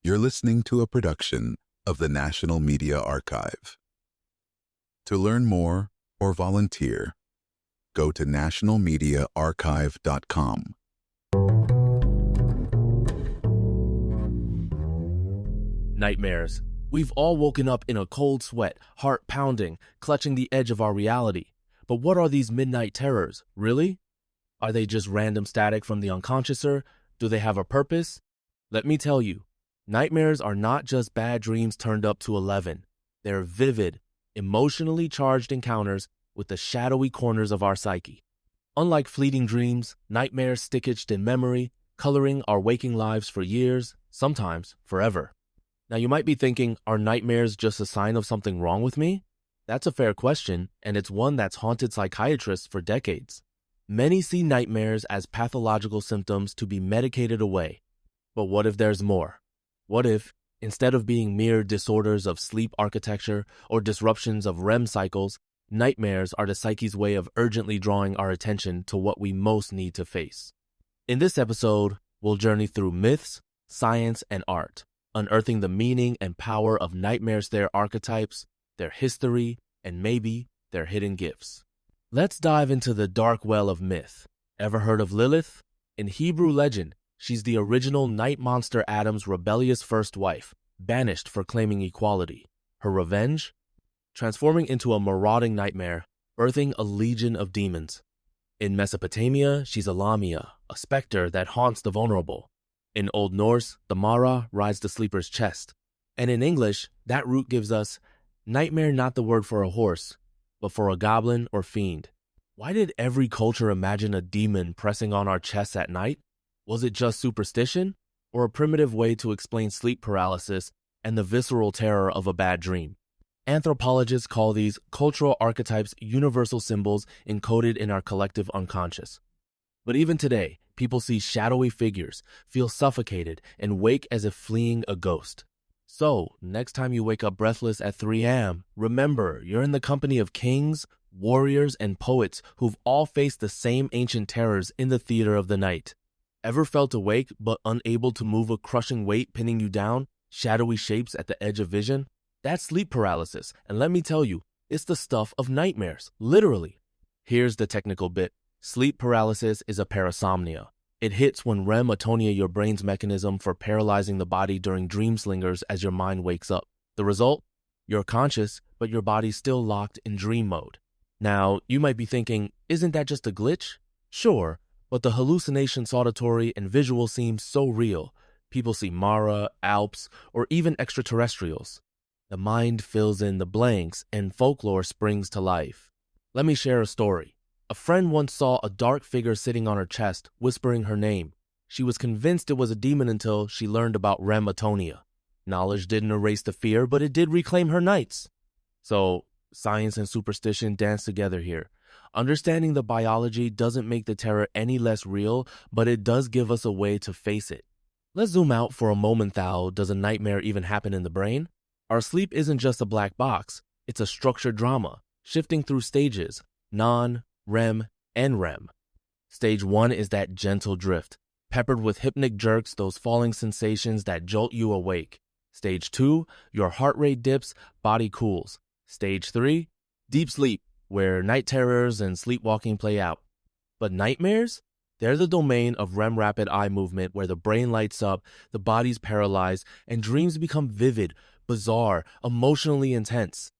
You're listening to a production of the National Media Archive. To learn more or volunteer, go to nationalmediaarchive.com. Nightmares. We've all woken up in a cold sweat, heart pounding, clutching the edge of our reality. But what are these midnight terrors, really? Are they just random static from the unconscious, or do they have a purpose? Let me tell you, nightmares are not just bad dreams turned up to 11. They're vivid, emotionally charged encounters with the shadowy corners of our psyche. Unlike fleeting dreams, nightmares stick etched in memory, coloring our waking lives for years, sometimes forever. Now you might be thinking, are nightmares just a sign of something wrong with me? That's a fair question, and it's one that's haunted psychiatrists for decades. Many see nightmares as pathological symptoms to be medicated away. But what if there's more? What if, instead of being mere disorders of sleep architecture or disruptions of REM cycles, nightmares are the psyche's way of urgently drawing our attention to what we most need to face? In this episode, we'll journey through myths, science, and art, unearthing the meaning and power of nightmares, their archetypes, their history, and maybe their hidden gifts. Let's dive into the dark well of myth. Ever heard of Lilith? In Hebrew legend, she's the original night monster Adam's rebellious first wife, banished for claiming equality. Her revenge? Transforming into a marauding nightmare, birthing a legion of demons. In Mesopotamia, she's a Lamia, a specter that haunts the vulnerable. In Old Norse, the Mara rides the sleeper's chest. And in English, that root gives us nightmare, not the word for a horse, but for a goblin or fiend. Why did every culture imagine a demon pressing on our chests at night? Was it just superstition, or a primitive way to explain sleep paralysis and the visceral terror of a bad dream? Anthropologists call these cultural archetypes universal symbols encoded in our collective unconscious. But even today, people see shadowy figures, feel suffocated, and wake as if fleeing a ghost. So, next time you wake up breathless at 3 a.m., remember you're in the company of kings, warriors, and poets who've all faced the same ancient terrors in the theater of the night. Ever felt awake but unable to move, a crushing weight pinning you down, shadowy shapes at the edge of vision? That's sleep paralysis, and let me tell you, it's the stuff of nightmares, literally. Here's the technical bit. Sleep paralysis is a parasomnia. It hits when REM atonia, your brain's mechanism for paralyzing the body during dream slingers as your mind wakes up. The result? You're conscious, but your body's still locked in dream mode. Now, you might be thinking, isn't that just a glitch? Sure, but the hallucinations, auditory and visual, seem so real. People see Mara, Alps, or even extraterrestrials. The mind fills in the blanks and folklore springs to life. Let me share a story. A friend once saw a dark figure sitting on her chest, whispering her name. She was convinced it was a demon until she learned about REM atonia. Knowledge didn't erase the fear, but it did reclaim her nights. So, science and superstition dance together here. Understanding the biology doesn't make the terror any less real, but it does give us a way to face it. Let's zoom out for a moment though. Does a nightmare even happen in the brain? Our sleep isn't just a black box. It's a structured drama, shifting through stages, non-REM, and REM. Stage 1 is that gentle drift, peppered with hypnic jerks, those falling sensations that jolt you awake. Stage 2, your heart rate dips, body cools. Stage 3, deep sleep, where night terrors and sleepwalking play out. But nightmares? They're the domain of REM rapid eye movement, where the brain lights up, the body's paralyzed, and dreams become vivid, bizarre, emotionally intense.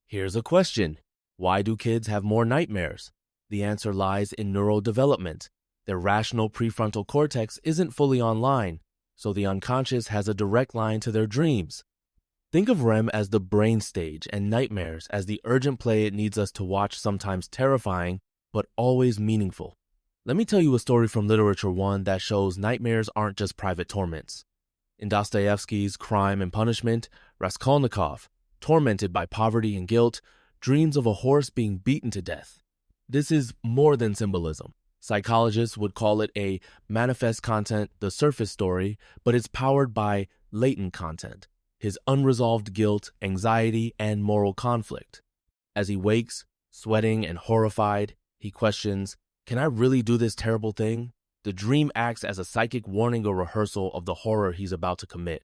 Here's a question. Why do kids have more nightmares? The answer lies in neurodevelopment. Their rational prefrontal cortex isn't fully online, so the unconscious has a direct line to their dreams. Think of REM as the brain stage and nightmares as the urgent play it needs us to watch, sometimes terrifying, but always meaningful. Let me tell you a story from literature, one that shows nightmares aren't just private torments. In Dostoevsky's Crime and Punishment, Raskolnikov, tormented by poverty and guilt, dreams of a horse being beaten to death. This is more than symbolism. Psychologists would call it a manifest content, the surface story, but it's powered by latent content, his unresolved guilt, anxiety, and moral conflict. As he wakes, sweating and horrified, he questions, can I really do this terrible thing? The dream acts as a psychic warning or rehearsal of the horror he's about to commit.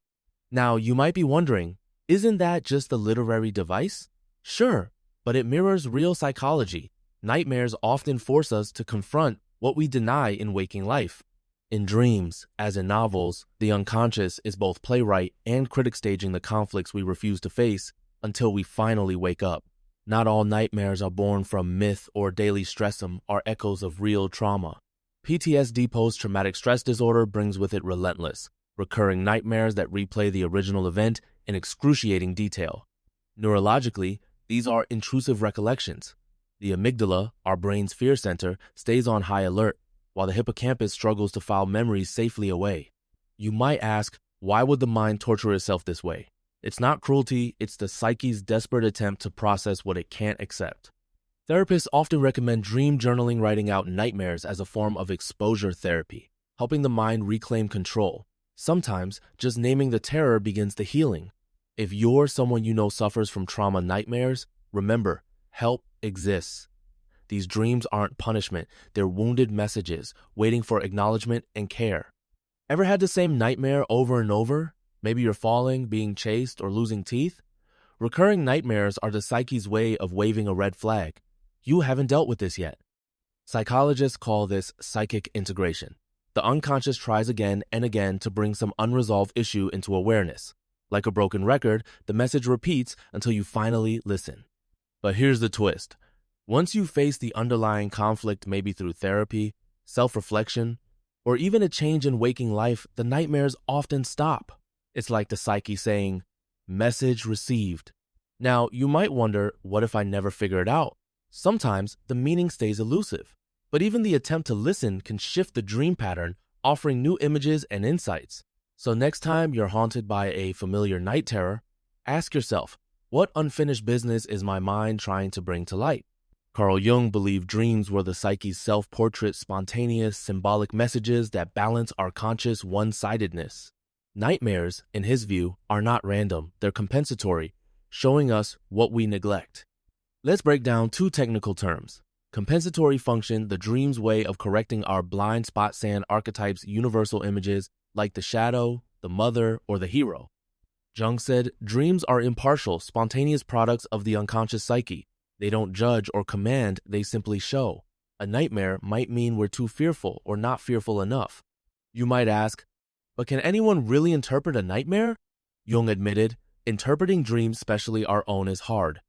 Now, you might be wondering, isn't that just a literary device? Sure, but it mirrors real psychology. Nightmares often force us to confront what we deny in waking life. In dreams, as in novels, the unconscious is both playwright and critic staging the conflicts we refuse to face until we finally wake up. Not all nightmares are born from myth or daily stressum are echoes of real trauma. PTSD, post-traumatic stress disorder, brings with it relentless, recurring nightmares that replay the original event in excruciating detail. Neurologically, these are intrusive recollections. The amygdala, our brain's fear center, stays on high alert, while the hippocampus struggles to file memories safely away. You might ask, why would the mind torture itself this way? It's not cruelty, it's the psyche's desperate attempt to process what it can't accept. Therapists often recommend dream journaling, writing out nightmares as a form of exposure therapy, helping the mind reclaim control. Sometimes, just naming the terror begins the healing. If you're someone you know suffers from trauma nightmares, remember, help exists. These dreams aren't punishment, they're wounded messages, waiting for acknowledgement and care. Ever had the same nightmare over and over? Maybe you're falling, being chased, or losing teeth? Recurring nightmares are the psyche's way of waving a red flag. You haven't dealt with this yet. Psychologists call this psychic integration. The unconscious tries again and again to bring some unresolved issue into awareness. Like a broken record, the message repeats until you finally listen. But here's the twist. Once you face the underlying conflict, maybe through therapy, self-reflection, or even a change in waking life, the nightmares often stop. It's like the psyche saying, message received. Now, you might wonder, what if I never figure it out? Sometimes the meaning stays elusive, but even the attempt to listen can shift the dream pattern, offering new images and insights. So next time you're haunted by a familiar night terror, ask yourself, what unfinished business is my mind trying to bring to light? Carl Jung believed dreams were the psyche's self-portrait, spontaneous, symbolic messages that balance our conscious one-sidedness. Nightmares, in his view, are not random, they're compensatory, showing us what we neglect. Let's break down two technical terms. Compensatory function, the dream's way of correcting our blind spot sand archetypes, universal images like the shadow, the mother, or the hero. Jung said, dreams are impartial, spontaneous products of the unconscious psyche. They don't judge or command, they simply show. A nightmare might mean we're too fearful or not fearful enough. You might ask, but can anyone really interpret a nightmare? Jung admitted, interpreting dreams, especially our own, is hard.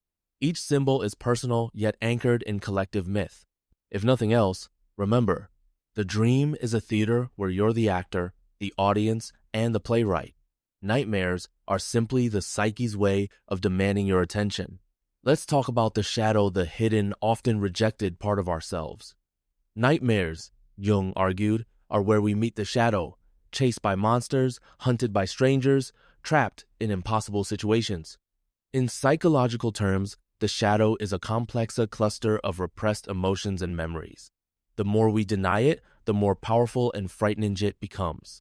Each symbol is personal yet anchored in collective myth. If nothing else, remember, the dream is a theater where you're the actor, the audience, and the playwright. Nightmares are simply the psyche's way of demanding your attention. Let's talk about the shadow, the hidden, often rejected part of ourselves. Nightmares, Jung argued, are where we meet the shadow, chased by monsters, hunted by strangers, trapped in impossible situations. In psychological terms, the shadow is a complex cluster of repressed emotions and memories. The more we deny it, the more powerful and frightening it becomes.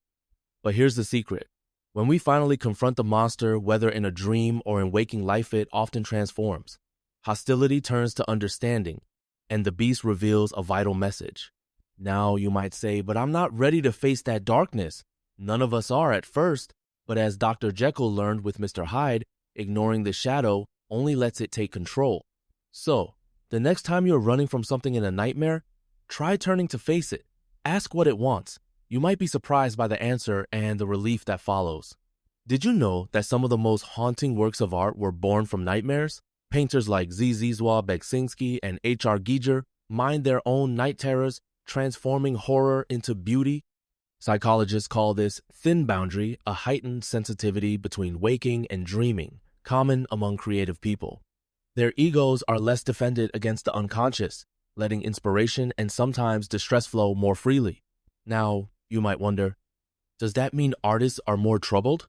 But here's the secret. When we finally confront the monster, whether in a dream or in waking life, it often transforms. Hostility turns to understanding, and the beast reveals a vital message. Now you might say, but I'm not ready to face that darkness. None of us are at first, but as Dr. Jekyll learned with Mr. Hyde, ignoring the shadow only lets it take control. So, the next time you're running from something in a nightmare, try turning to face it. Ask what it wants. You might be surprised by the answer and the relief that follows. Did you know that some of the most haunting works of art were born from nightmares? Painters like Zdzisław Beksiński and H.R. Giger mined their own night terrors, transforming horror into beauty. Psychologists call this thin boundary, a heightened sensitivity between waking and dreaming, common among creative people. Their egos are less defended against the unconscious, letting inspiration and sometimes distress flow more freely. Now, you might wonder, does that mean artists are more troubled?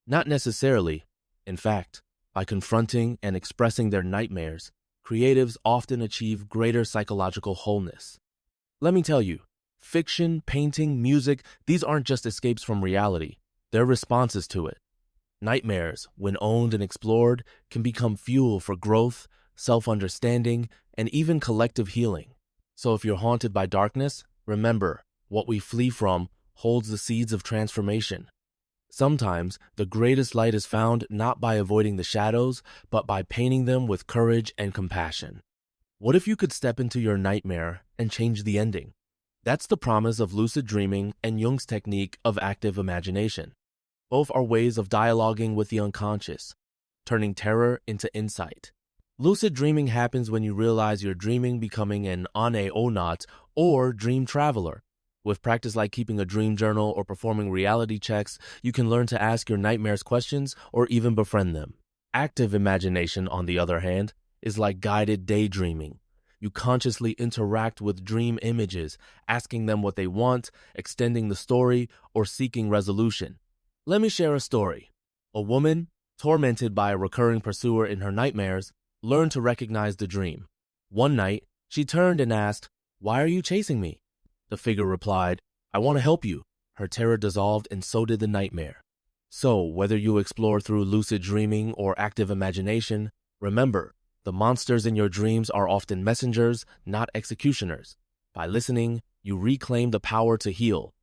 Not necessarily. In fact, by confronting and expressing their nightmares, creatives often achieve greater psychological wholeness. Let me tell you, fiction, painting, music, these aren't just escapes from reality. They're responses to it. Nightmares, when owned and explored, can become fuel for growth, self-understanding, and even collective healing. So if you're haunted by darkness, remember, what we flee from holds the seeds of transformation. Sometimes the greatest light is found not by avoiding the shadows, but by painting them with courage and compassion. What if you could step into your nightmare and change the ending? That's the promise of lucid dreaming and Jung's technique of active imagination. Both are ways of dialoguing with the unconscious, turning terror into insight. Lucid dreaming happens when you realize you're dreaming becoming an ane-onaut or dream traveler. With practice like keeping a dream journal or performing reality checks, you can learn to ask your nightmares questions or even befriend them. Active imagination, on the other hand, is like guided daydreaming. You consciously interact with dream images, asking them what they want, extending the story, or seeking resolution. Let me share a story. A woman, tormented by a recurring pursuer in her nightmares, learned to recognize the dream. One night, she turned and asked, "Why are you chasing me?" The figure replied, "I want to help you." Her terror dissolved and so did the nightmare. So, whether you explore through lucid dreaming or active imagination, remember, the monsters in your dreams are often messengers, not executioners. By listening, you reclaim the power to heal,